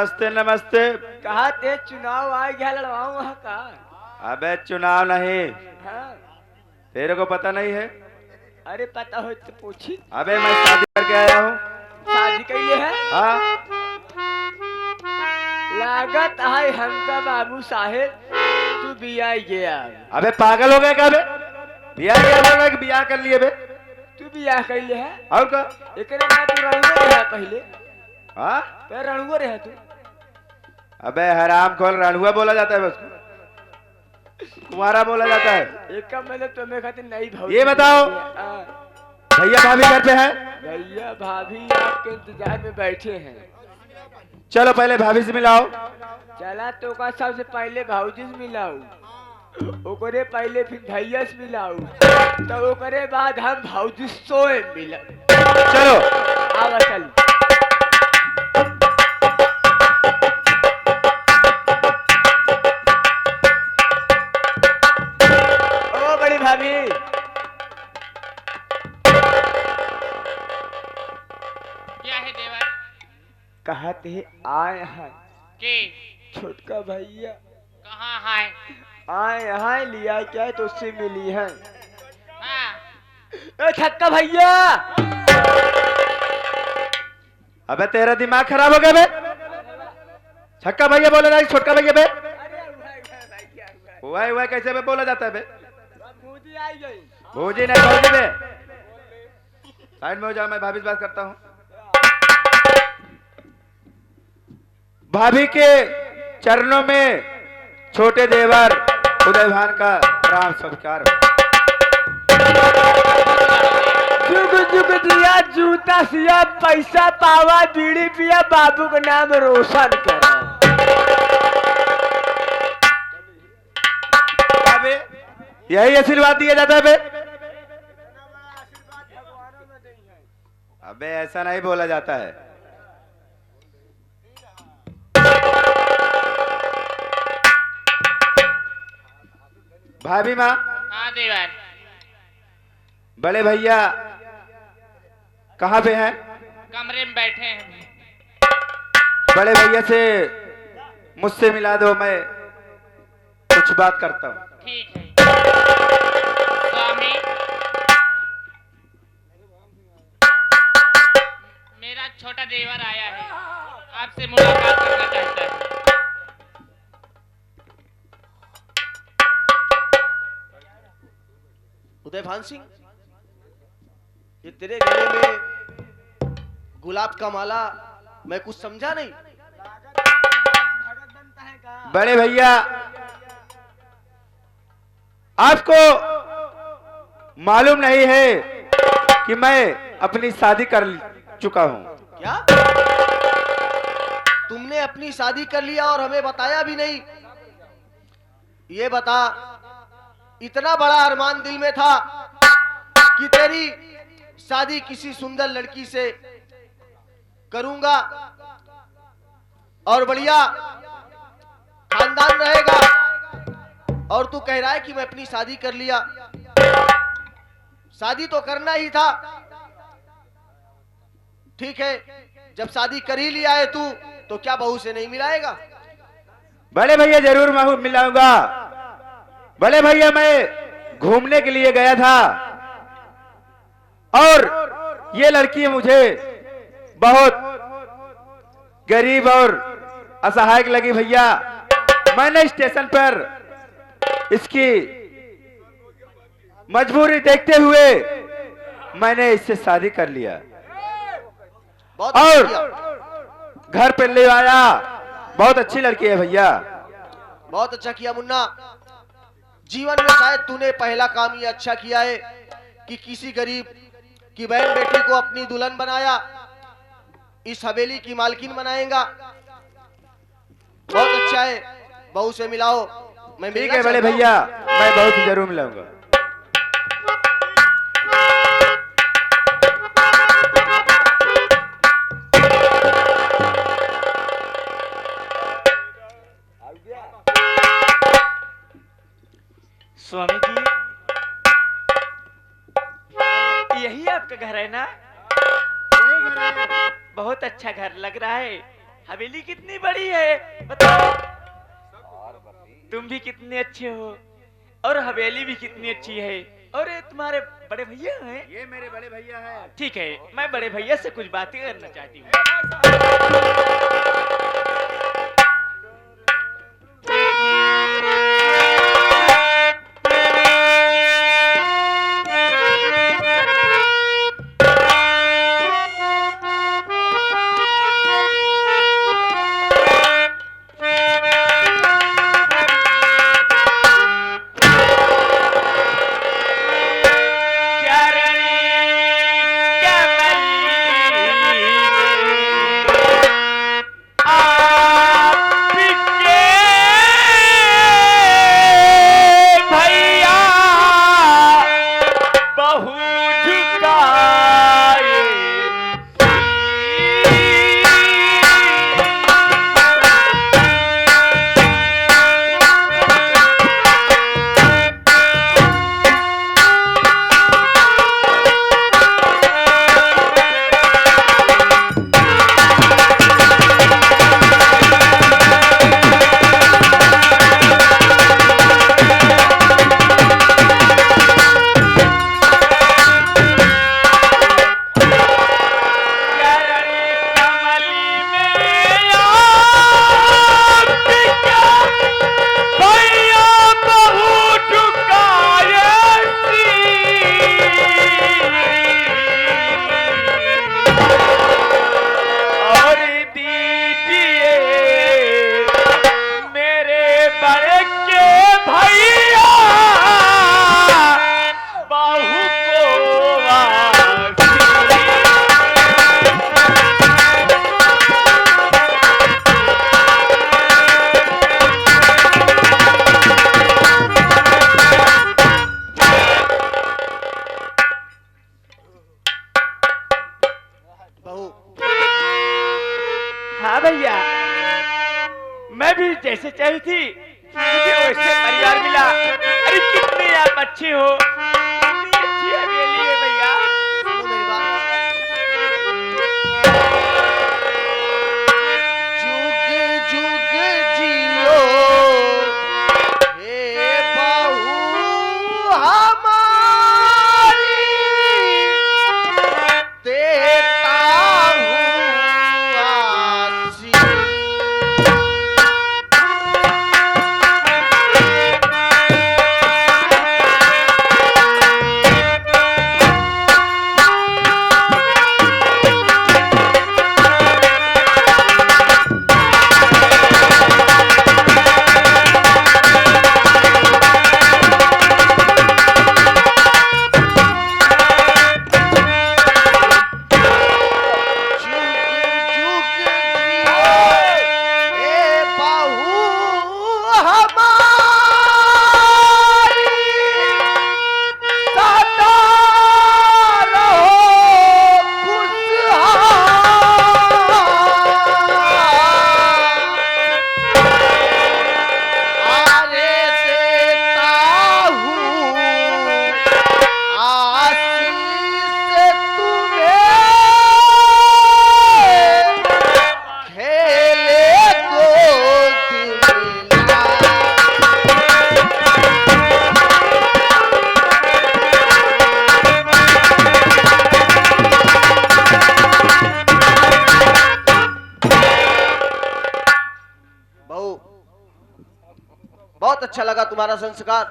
नमस्ते नमस्ते। कहा ते चुनाव आ गया लड़वाऊं वहाँ का। अबे चुनाव नहीं, हाँ। तेरे को पता नहीं है? अरे पता हो तो पूछी। अबे मैं शादी करके आया हूँ। शादी कैले है? हाँ। लागत है हमका बाबू साहेब तू बिया गया। अबे पागल हो गया क्या बे? बियाह क्या बोल रहा है कि बियाह कर लिए बे? तू बिया कैले है? और का? एकरे बाद तू रणुआ रहा पहले। हाँ? तो रणुआ रहा तू। अबे हराम खोल, रणुआ बोला जाता है उसको, कुंवारा बोला जाता है। एक का मतलब तुम्हें खातिर नहीं भाव। ये बताओ भैया भाभी घर पे है? भैया भाभी आपके इंतजार में बैठे हैं। चलो पहले भाभी से मिलाओ। चला तो का सबसे पहले भाऊजी से मिलाऊ, ओकरे पहले फिर भैया से मिलाऊ, तो ओकरे बाद हम भाऊजी सोए मिला। चलो आवा चल। ओ बड़ी भाभी। क्या है देवर? कहते आए हैं के छोटका भैया कहाँ है? आए हैं लिया क्या है तो उससे मिली है। हाँ। ए छक्का भैया। अबे तेरा दिमाग खराब हो गया बे? छक्का भैया बोला जाए छोटका भैया बे? हुआ कैसे बे बोला जाता है बे? भूजी आई गई। भूजी नहीं भौजी बे। साइड में हो जाओ, मैं भाभी से बात करता हूँ। भाभी के चरणों में छोटे देवर उदय भान का राम संस्कार। जुग जुग दिया जूता सिया पैसा पावा बीड़ी पिया बाबू का नाम रोशन करा। अबे यही आशीर्वाद दिया जाता है बे? अबे ऐसा नहीं बोला जाता है। भाभी माँ। हाँ देवर। बड़े भैया कहाँ पे हैं? कमरे में बैठे हैं। बड़े भैया से मुझसे मिला दो, मैं कुछ बात करता हूँ। ठीक है। स्वामी, मेरा छोटा देवर आया है, आपसे मुलाकात करना चाहता है। उदय भान सिंह, ये तेरे गले में गुलाब का माला, मैं कुछ समझा नहीं। बड़े भैया आपको मालूम नहीं है कि मैं अपनी शादी कर चुका हूं। क्या तुमने अपनी शादी कर लिया और हमें बताया भी नहीं? ये बता, इतना बड़ा अरमान दिल में था कि तेरी शादी किसी सुंदर लड़की से करूंगा और बढ़िया खानदान रहेगा, और तू कह रहा है कि मैं अपनी शादी कर लिया। शादी तो करना ही था। ठीक है, जब शादी कर ही लिया है तू, तो क्या बहू से नहीं मिलाएगा? बड़े भैया जरूर मैं मिलाऊंगा। बड़े भैया मैं घूमने के लिए गया था और ये लड़की मुझे बहुत गरीब और असहाय लगी भैया। मैंने स्टेशन पर इसकी मजबूरी देखते हुए मैंने इससे शादी कर लिया और घर पर ले आया। बहुत अच्छी लड़की है भैया। बहुत अच्छा किया मुन्ना। जीवन में शायद तूने पहला काम ये अच्छा किया है कि किसी गरीब की बहन बेटी को अपनी दुल्हन बनाया, इस हवेली की मालकिन बनाएगा। बहुत अच्छा है, बहू से मिलाओ। मैं ठीक है बड़े भैया, मैं बहू से जरूर मिलाऊंगा। स्वामी जी, यही आपका घर है ना? बहुत अच्छा घर लग रहा है। हवेली कितनी बड़ी है बताओ। तुम भी कितने अच्छे हो और हवेली भी कितनी अच्छी है। और ये तुम्हारे बड़े भैया हैं? ये मेरे बड़े भैया है। ठीक है, मैं बड़े भैया से कुछ बातें करना चाहती हूँ। हाँ भैया, मैं भी जैसे चाही थी मुझे वैसे परिवार मिला। अरे कितने आप अच्छे हो, कितनी अच्छी हवेली है भैया। सुनो मेरी बात। जुग जुग जियो हे बहू हमारी, देता हूँ आशीष। बहुत अच्छा लगा तुम्हारा संस्कार।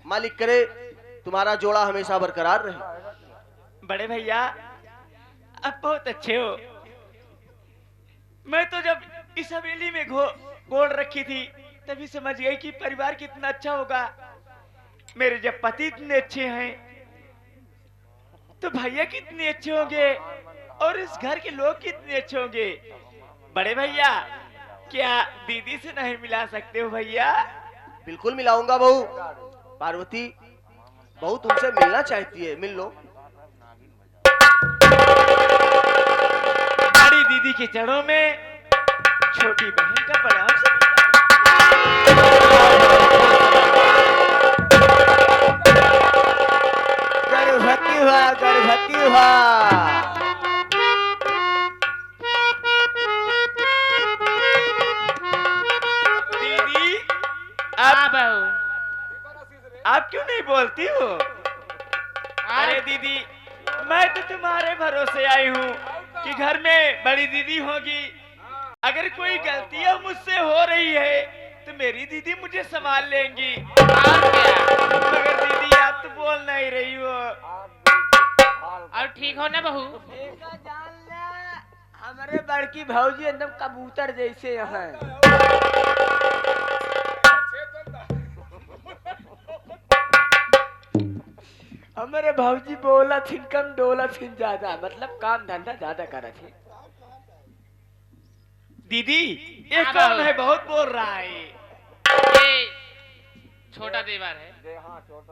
मालिक करे तुम्हारा जोड़ा हमेशा बरकरार रहे। बड़े भैया अब बहुत अच्छे हो। मैं तो जब इस हवेली में गोड़ रखी थी तभी समझ गई कि परिवार कितना अच्छा होगा। मेरे जब पति इतने अच्छे हैं तो भैया कितने अच्छे होंगे और इस घर के लोग कितने अच्छे होंगे। बड़े भैया क्या दीदी से नहीं मिला सकते हो भैया? बिल्कुल मिलाऊंगा बहू। पार्वती बहू तुमसे मिलना चाहती है, मिल लो। बड़ी दीदी के चरणों में छोटी बहन का प्रणाम गर्भवती हुआ गर्भवती हुआ। बोलती हो? अरे दीदी, मैं तो तुम्हारे भरोसे आई हूँ कि घर में बड़ी दीदी होगी। अगर कोई गलतियां मुझसे हो रही है तो मेरी दीदी मुझे संभाल लेंगी। और क्या? मगर दीदी आप तो बोल नहीं रही हो। और ठीक हो ना बहू? हमारे बड़की भौजी एकदम कबूतर जैसे है। हमारे भौजी बोला थी कम डोला थी ज्यादा, मतलब काम धंधा ज्यादा करा थी। दीदी ये हाँ, कौन बहू। है बहुत बोल रहा है? ये छोटा देवर है।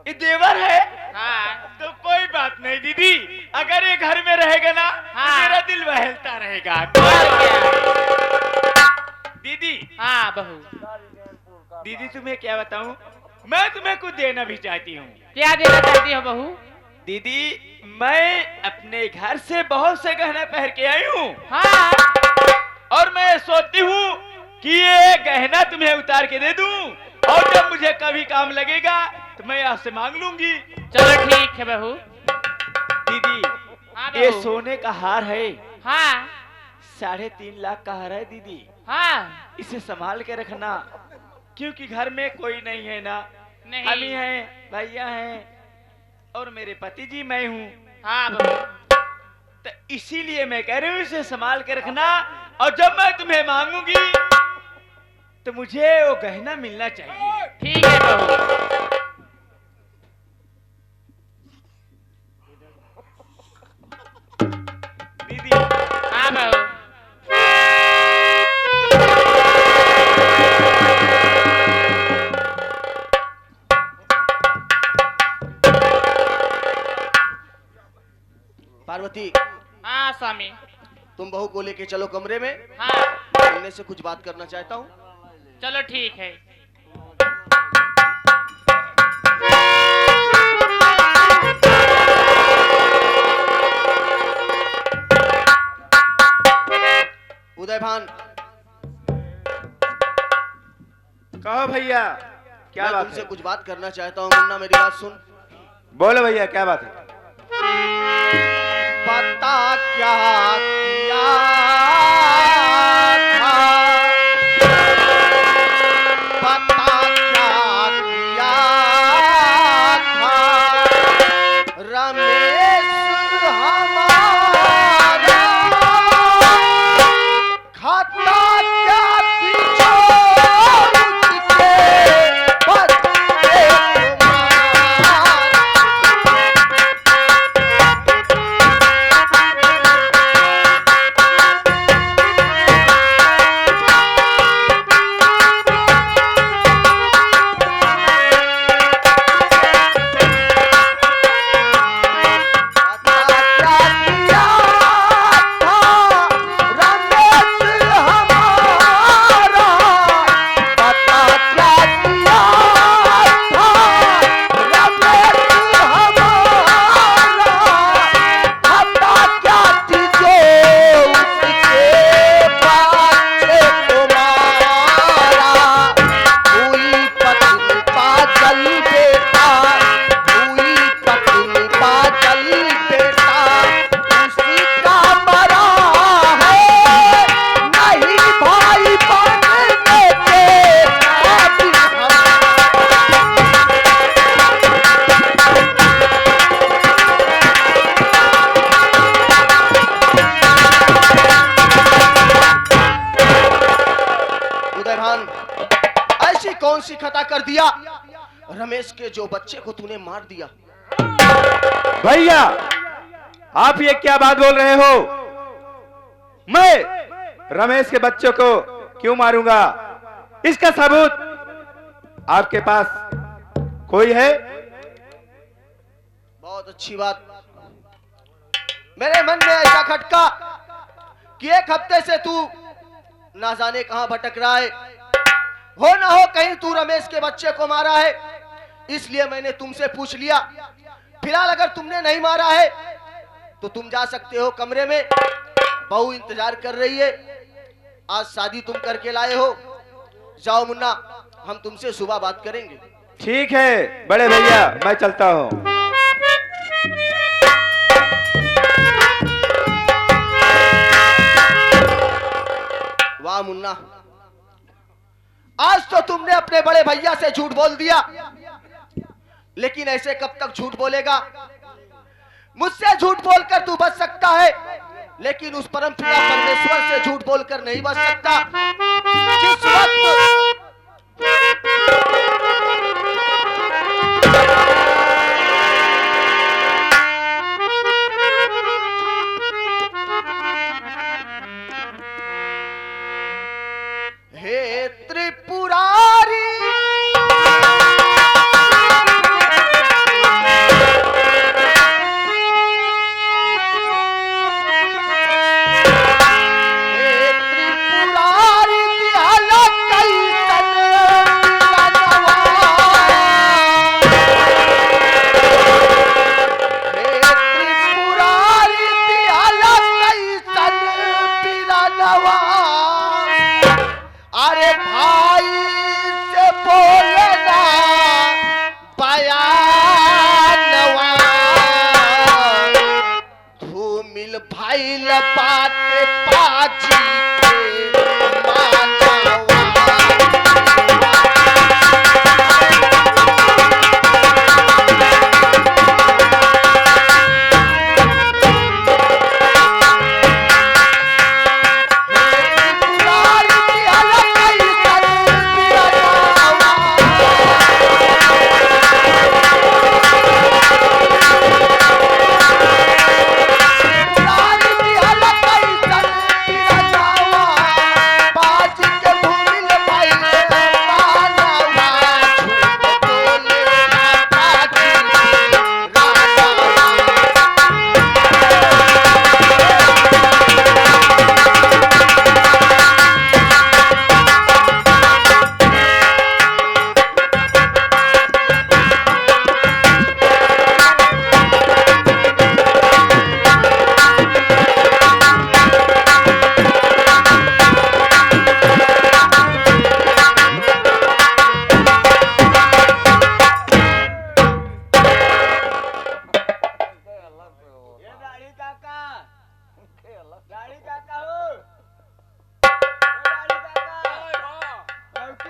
ये देवर है? हाँ। तो कोई बात नहीं दीदी, अगर ये घर में रहेगा ना तो हाँ। मेरा दिल बहलता रहेगा। और क्या? दीदी, हाँ बहू। दीदी तुम्हें क्या बताऊं, मैं तुम्हें कुछ देना भी चाहती हूँ। क्या देना चाहती हो बहू? दीदी, मैं अपने घर से बहुत से गहने पहन के आई हूँ हाँ। और मैं सोचती हूँ कि ये गहना तुम्हें उतार के दे दूं और जब मुझे कभी काम लगेगा तो मैं आपसे मांग लूंगी। चलो ठीक है बहू। दीदी, हाँ ये बहू। सोने का हार है, हाँ 3.5 लाख का हार है दीदी। हाँ। इसे संभाल के रखना, क्योंकि घर में कोई नहीं है ना। नहीं। अम्मी है, भैया है और मेरे पति जी मैं हूँ। हाँ बहू। तो इसीलिए मैं कह रही हूँ इसे संभाल के रखना, और जब मैं तुम्हें मांगूंगी तो मुझे वो गहना मिलना चाहिए। ठीक है बहू। दीदी, हाँ बहू। पार्वती, हाँ स्वामी। तुम बहू को लेके चलो कमरे में, हाँ मिलने से कुछ बात करना चाहता हूँ। चलो ठीक है। उदय भान, कहो भैया, क्या मैं बात तुमसे है? कुछ बात करना चाहता हूँ। मुन्ना मेरी बात सुन। बोलो भैया, क्या बात है? पता क्या किया था, पता क्या किया था, रमेश हमारा खाता क्या तिजोरी के बच्चे तुम्हारा। कौन सी खता कर दिया रमेश के जो बच्चे को तूने मार दिया? भैया, आप ये क्या बात बोल रहे हो? मैं रमेश के बच्चों को क्यों मारूंगा? इसका सबूत आपके पास कोई है? बहुत अच्छी बात। मेरे मन में ऐसा खटका कि एक हफ्ते से तू ना जाने कहां भटक रहा है, हो ना हो कहीं तू रमेश के बच्चे को मारा है, इसलिए मैंने तुमसे पूछ लिया। फिलहाल अगर तुमने नहीं मारा है तो तुम जा सकते हो कमरे में, बहू इंतजार कर रही है। आज शादी तुम करके लाए हो, जाओ मुन्ना, हम तुमसे सुबह बात करेंगे। ठीक है बड़े भैया, मैं चलता हूँ। वाह मुन्ना, आज तो तुमने अपने बड़े भैया से झूठ बोल दिया, लेकिन ऐसे कब तक झूठ बोलेगा? मुझसे झूठ बोलकर तू बच सकता है, लेकिन उस परम पिता परमेश्वर से झूठ बोलकर नहीं बच सकता। जिस वक्त हे त्रिपुरारी अरे भाई से बोलना बयानवा, धूमिल भाई बात पाजी के मानवा।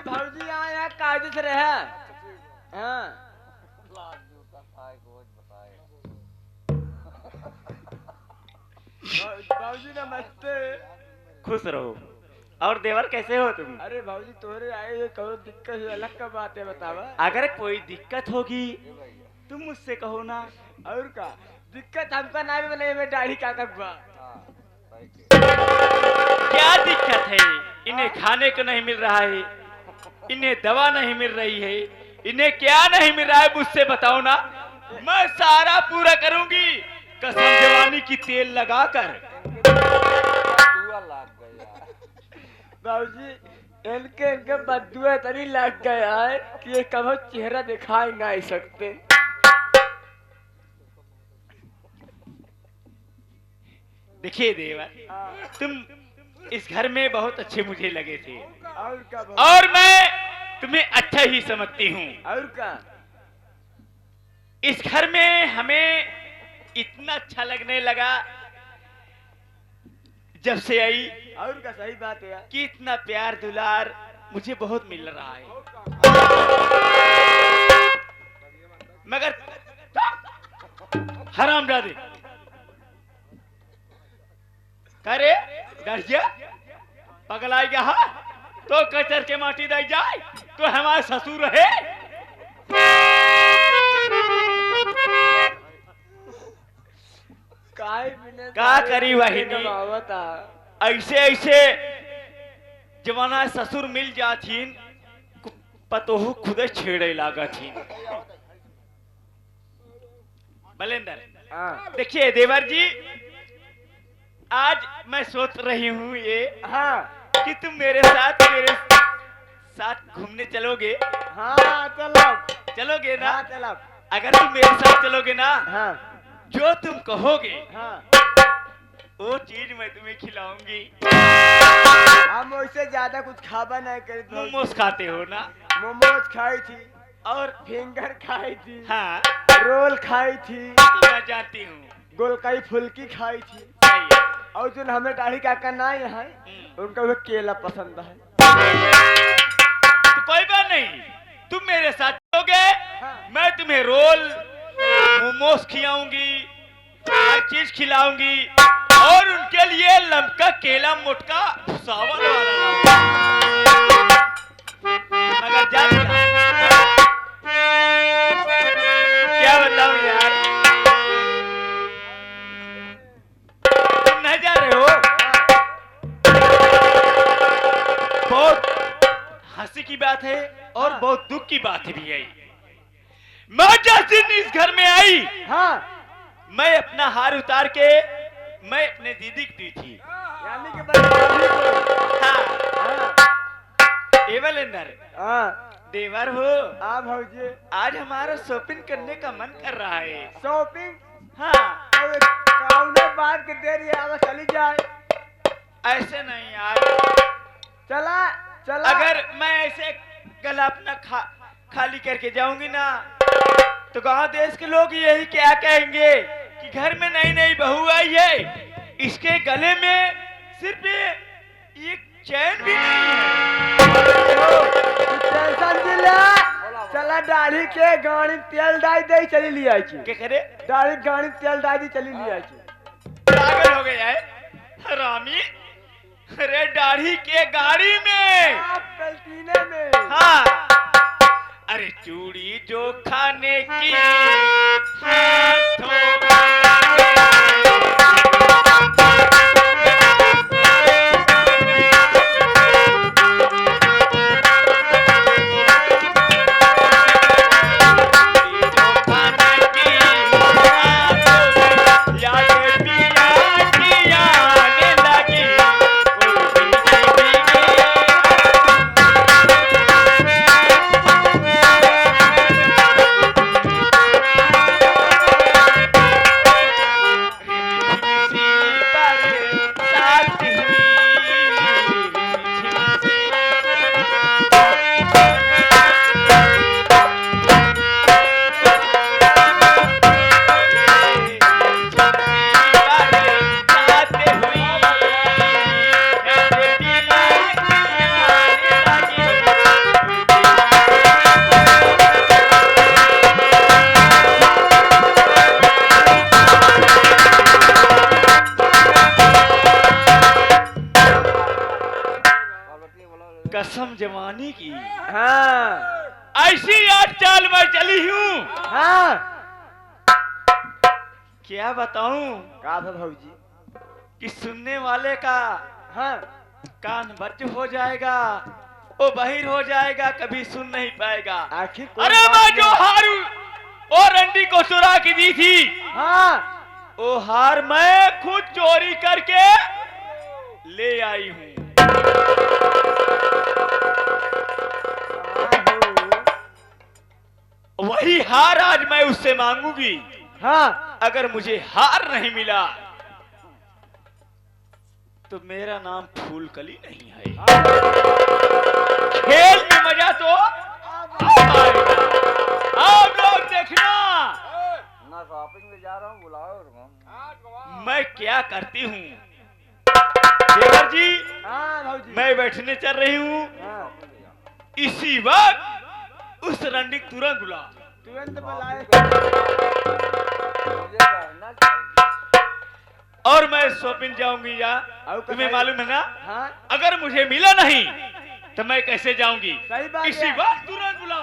भाजी आए हैं कायदे से रहे। हाँ भाजी नमस्ते। खुश रहो। और देवर कैसे हो तुम? अरे भाजी तोरे आए ये कहो दिक्कत है, अलग का बात है बतावा। अगर कोई दिक्कत होगी तुम मुझसे कहो ना। और का दिक्कत हमका ना भी बने में दाढ़ी का बा। क्या दिक्कत है? इन्हें खाने को नहीं मिल रहा है, इन्हें दवा नहीं मिल रही है, इन्हें क्या नहीं मिल रहा है मुझसे बताओ ना। मैं सारा पूरा करूंगी कसम जवानी की तेल लगाकर। बाबूजी इनके बदुआ तनी लग गया है कि ये कभी चेहरा दिखाई नहीं सकते। देखिए देवर, तुम इस घर में बहुत अच्छे मुझे लगे थे और का और मैं तुम्हें अच्छा ही समझती हूँ। और का इस घर में हमें इतना अच्छा लगने लगा जब से आई, और का सही बात है यार। कि इतना प्यार दुलार मुझे बहुत मिल रहा है। मगर हरामजादे करे डरिया पगलाई गया तो कचर के माटी दे जाए तो हमारे ससुर है। का करी वाहिनी, ऐसे ऐसे जमाना ससुर मिल जाथीन पतोह खुदे छेड़े लागा थी। बलेंदर देखिए देवर जी, आज मैं सोच रही हूँ ये कि तुम मेरे साथ घूमने चलोगे। हाँ चलो चलोगे ना? हाँ चलो। अगर तुम मेरे साथ चलोगे ना, हाँ जो तुम कहोगे हाँ वो चीज मैं तुम्हें खिलाऊंगी। हम उससे ज्यादा कुछ खाबा नहीं करे। मोमोज खाते हो ना? मोमोज खाई थी और फिंगर खाई थी, हाँ रोल खाई थी, तो मैं जानती हूँ। गोलकाई फुल्की खाई थी, सही है। और जो हमें दाढ़ी का करना है उनका वो केला पसंद है। तो कोई बात नहीं, तुम मेरे साथ चलोगे, मैं तुम्हें रोल मोमोज खिलाऊंगी, हर चीज खिलाऊंगी, और उनके लिए लमका केला मोटका भुसावल वाला लाऊंगा। मगर जान क्या बताऊं यार, तुम नहीं जा रहे हो। बहुत हंसी की बात है और बहुत दुख की बात भी है। मैं जिस दिन इस घर में आई, हाँ, मैं अपना हार उतार के मैं अपने दीदी को दी थी। यानी कि भाभी को। हाँ, एवल अंदर हाँ, देवर हो, हाँ भौजी, आज हमारा शॉपिंग करने का मन कर रहा है। शॉपिंग। हाँ, अब कौने बात के देर है, अब चली जाए। ऐसे नहीं यार, चला चला। अगर मैं ऐसे गला अपना खाली करके जाऊंगी ना, तो गांव देश के लोग यही क्या कहेंगे कि घर में नई नई बहू आई है, इसके गले में सिर्फ एक चैन भी नहीं है। टेंशन दिला, चला दाढ़ी के गाड़ी तेल डाल दे, चली लिया छी। क्या करे, दाढ़ी गाड़ी तेल डाल दी, चली लिया छी। पागल हो गया है हरामी। अरे दाढ़ी के गाड़ी में, आप पलटीने में। हाँ, अरे चूड़ी जो खाने की हाथों कसम जवानी की, हाँ, ऐसी आज चाल मैं चली हूँ, हाँ, क्या बताऊं का भौजी। कि सुनने वाले का हाँ, कान बज हो जाएगा, वो बहिर हो जाएगा, कभी सुन नहीं पाएगा। आखिर कोई अरे बात मैं जो नहीं। हार और रंडी को चुरा के दी थी, हाँ, वो हार मैं खुद चोरी करके ले आई हूँ। वही हार आज मैं उससे मांगूंगी। हाँ, अगर मुझे हार नहीं मिला तो मेरा नाम फूलकली नहीं है। खेल में मजा तो आएगा। आप लोग देखना ना शॉपिंग में जा रहा हूँ, बुलाओ। मैं क्या करती हूँ। देवर जी, हाँ भौजी, मैं बैठने चल रही हूँ, हाँ, इसी वक्त उस रंडी को तुरंत बुला। तुरंत बुलाए। और मैं शॉपिंग जाऊंगी या और तुम्हें कहीं- मालूम है ना, हाँ, अगर मुझे मिला नहीं तो मैं कैसे जाऊंगी। सही बात इसी है। वक्त तुरंत बुला।